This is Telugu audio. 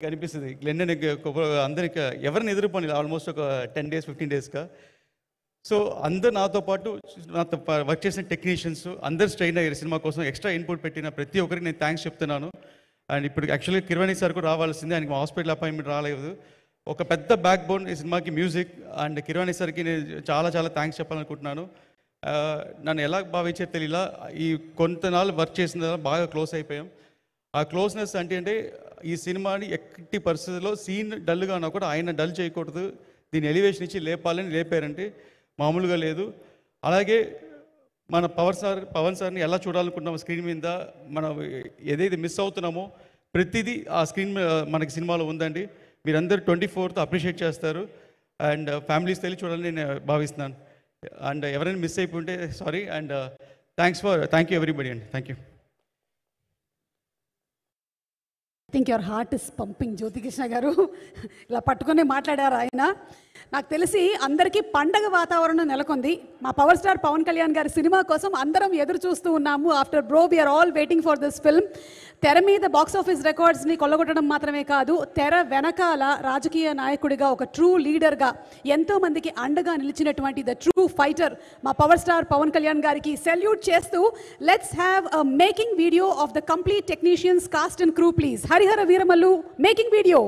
కనిపిస్తుంది గ్లెండన్ అందరికి ఎవరిని ఎదుర్కొని ఆల్మోస్ట్ ఒక 10 days 15 daysగా. సో అందరు నాతో పాటు నాతో వర్క్ చేసిన టెక్నీషియన్స్ అందరు స్ట్రెయిన్ అయ్యారు సినిమా కోసం. ఎక్స్ట్రా ఇన్పుట్ పెట్టిన ప్రతి ఒక్కరికి నేను థ్యాంక్స్ చెప్తున్నాను. అండ్ ఇప్పుడు యాక్చువల్గా కిరవాణి సార్ కూడా రావాల్సిందే, ఆయనకి హాస్పిటల్ అపాయింట్మెంట్ రాలేదు. ఒక పెద్ద బ్యాక్ బోన్ ఈ సినిమాకి మ్యూజిక్. అండ్ కిరవాణి సార్కి నేను చాలా చాలా థ్యాంక్స్ చెప్పాలనుకుంటున్నాను. నన్ను ఎలా భావించారు తెలియలా, ఈ కొంతనాళ్ళు వర్క్ చేసిన బాగా క్లోజ్ అయిపోయాం. ఆ క్లోజ్నెస్ అంటే ఈ సినిమాని ఎట్టి పరిస్థితుల్లో సీన్ డల్గా ఉన్నా కూడా ఆయన డల్ చేయకూడదు, దీని ఎలివేషన్ ఇచ్చి లేపాలని లేపారంటే మామూలుగా లేదు. అలాగే మన పవన్ సార్ని ఎలా చూడాలనుకుంటున్నామో స్క్రీన్ మీద, మనం ఏదైతే మిస్ అవుతున్నామో ప్రతిదీ ఆ స్క్రీన్ మనకి సినిమాలో ఉందండి. మీరందరూ 24th అప్రిషియేట్ చేస్తారు అండ్ ఫ్యామిలీస్ తెలిసి చూడాలని నేను భావిస్తున్నాను. అండ్ ఎవరైనా మిస్ అయిపోతే sorry. And thank you everybody అండి. Thank you. I think your heart is pumping Jyothikrishna గారు. ఇలా పట్టుకునే మాట్లాడారు ఆయన. నాకు తెలిసి అందరికీ పండగ వాతావరణం నెలకొంది. మా పవర్ స్టార్ పవన్ కళ్యాణ్ గారి సినిమా కోసం అందరం ఎదురు చూస్తూ ఉన్నాము. After bro we are all waiting for this film. తెర మీద బాక్స్ ఆఫీస్ రికార్డ్స్ని కొల్లగొట్టడం మాత్రమే కాదు, తెర వెనకాల రాజకీయ నాయకుడిగా ఒక ట్రూ లీడర్గా ఎంతోమందికి అండగా నిలిచినటువంటి ద ట్రూ ఫైటర్ మా పవర్ స్టార్ పవన్ కళ్యాణ్ గారికి సెల్యూట్ చేస్తూ let's have a making video of the complete technicians cost and crew please. Harihara Veeramallu making video.